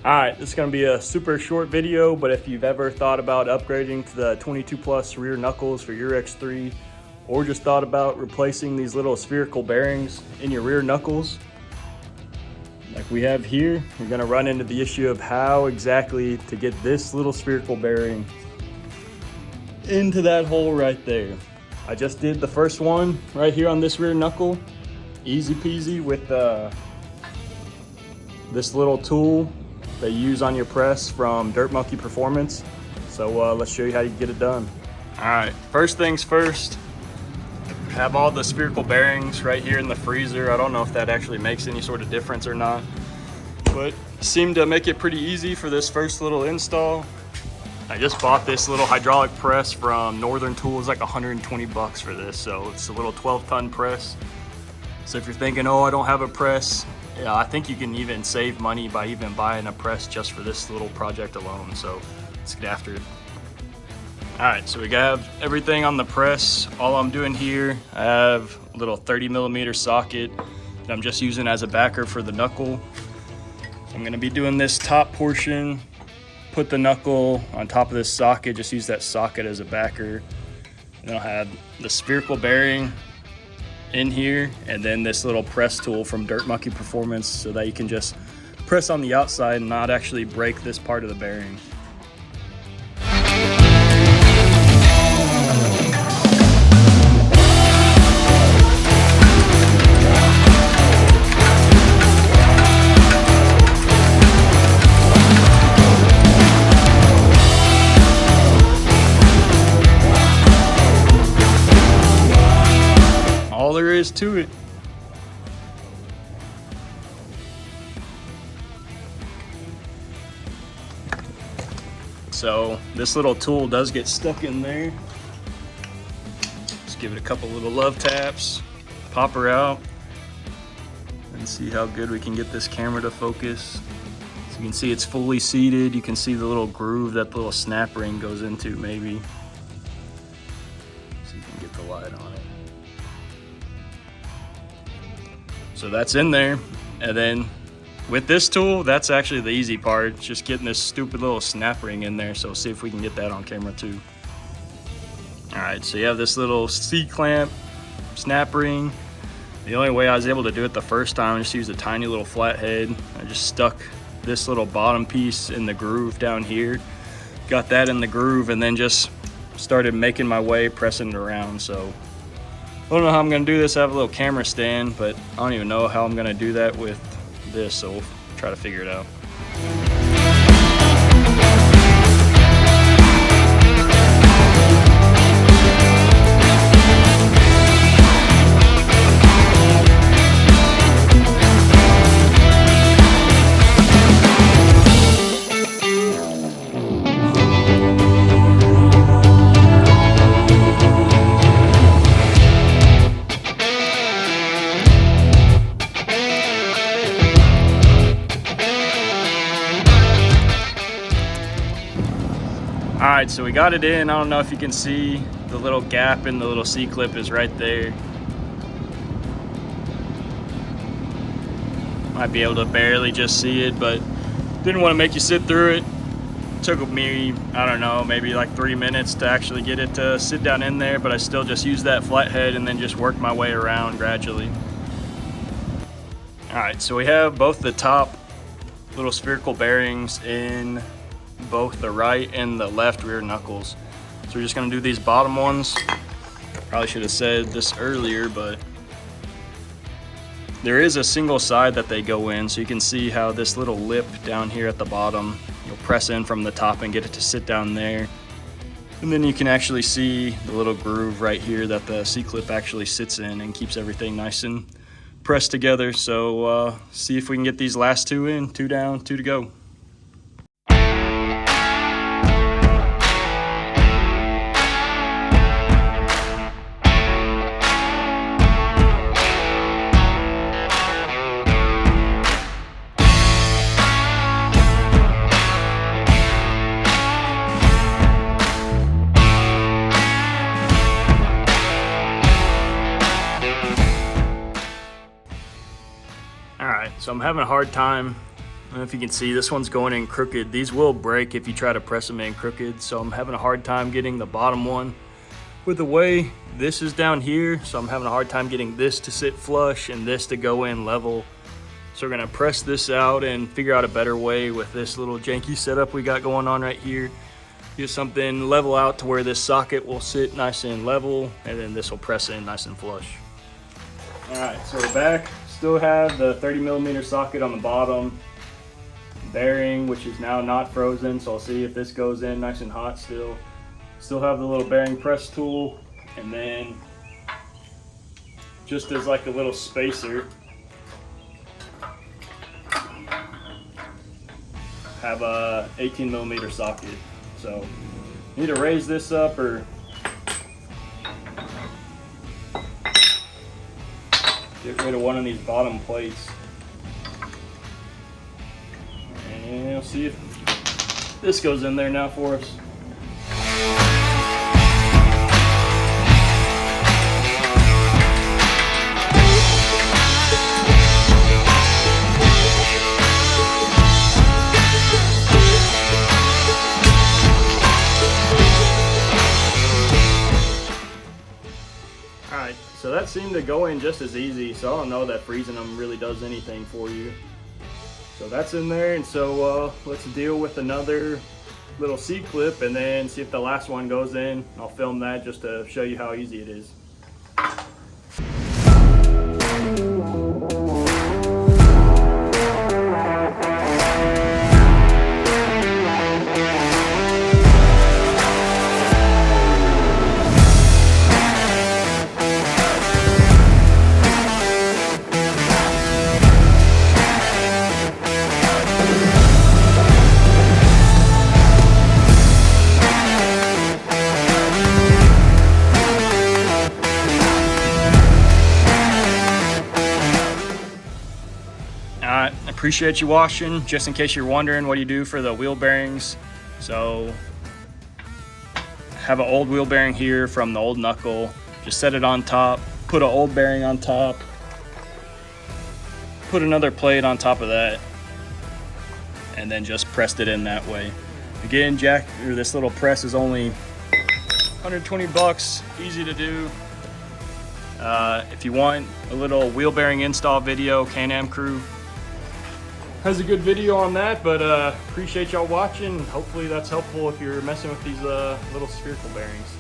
Alright, this is going to be a super short video, but if you've ever thought about upgrading to the 22 plus rear knuckles for your X3, or just thought about replacing these little spherical bearings in your rear knuckles, like we have here, you're going to run into the issue of how exactly to get this little spherical bearing into that hole right there. I just did the first one right here on this rear knuckle, easy peasy with this little tool that you use on your press from Dirt Monkey Performance. So let's show you how you get it done. All right, first things first, have all the spherical bearings right here in the freezer. I don't know if that actually makes any sort of difference or not, but seemed to make it pretty easy for this first little install. I just bought this little hydraulic press from Northern Tools, like 120 bucks for this. So it's a little 12-ton press. So if you're thinking, oh, I don't have a press, yeah, I think you can even save money by even buying a press just for this little project alone. So let's get after it. All right, so we have everything on the press. All I'm doing here, I have a little 30mm socket that I'm just using as a backer for the knuckle. So I'm gonna be doing this top portion, put the knuckle on top of this socket, just use that socket as a backer. And I'll have the spherical bearing in here, and then this little press tool from Dirt Monkey Performance so that you can just press on the outside and not actually break this part of the bearing. All there is to it. So this little tool does get stuck in there. Just give it a couple little love taps, pop her out, and see how good we can get this camera to focus. So you can see it's fully seated. You can see the little groove that the little snap ring goes into, maybe. So you can get the light on it. So that's in there, and then with this tool, that's actually the easy part, just getting this stupid little snap ring in there. So we'll see if we can get that on camera too. All right, so you have this little C-clamp snap ring. The only way I was able to do it the first time, I just used a tiny little flathead. I just stuck this little bottom piece in the groove down here, got that in the groove, and then just started making my way, pressing it around. So I don't know how I'm gonna do this. I have a little camera stand, but I don't even know how I'm gonna do that with this, so we'll try to figure it out. All right, so we got it in. I don't know if you can see the little gap in the little C-clip is right there. Might be able to barely just see it, but didn't want to make you sit through it. Took me, I don't know, maybe like 3 minutes to actually get it to sit down in there, but I still just used that flathead and then just worked my way around gradually. All right, so we have both the top little spherical bearings in both the right and the left rear knuckles. So we're just gonna do these bottom ones. Probably should have said this earlier, but there is a single side that they go in, so you can see how this little lip down here at the bottom, you'll press in from the top and get it to sit down there. And then you can actually see the little groove right here that the C-clip actually sits in and keeps everything nice and pressed together. So see if we can get these last two in, 2 down, 2 to go. So I'm having a hard time don't know if you can see, this one's going in crooked. These will break if you try to press them in crooked, so I'm having a hard time getting the bottom one with the way this is down here. So I'm having a hard time getting this to sit flush and this to go in level. So we're gonna press this out and figure out a better way with this little janky setup we got going on right here. Get something level out to where this socket will sit nice and level, and then this will press in nice and flush. All right, so we're back. Still have the 30mm socket on the bottom. Bearing, which is now not frozen, so I'll see if this goes in nice and hot still. Still have the little bearing press tool, and then just as like a little spacer, have a 18mm socket. So need to raise this up or get rid of one of these bottom plates. And we'll see if this goes in there now for us. Alright, so that seemed to go in just as easy, so I don't know that freezing them really does anything for you. So that's in there, and so let's deal with another little C-clip and then see if the last one goes in. I'll film that just to show you how easy it is. Appreciate you watching. Just in case you're wondering, what do you do for the wheel bearings? So have an old wheel bearing here from the old Knuckle. Just set it on top, put an old bearing on top, put another plate on top of that, and then just pressed it in that way. Again, this little press is only 120 bucks, easy to do. If you want a little wheel bearing install video, Can-Am Crew has a good video on that, but appreciate y'all watching. Hopefully that's helpful if you're messing with these little spherical bearings.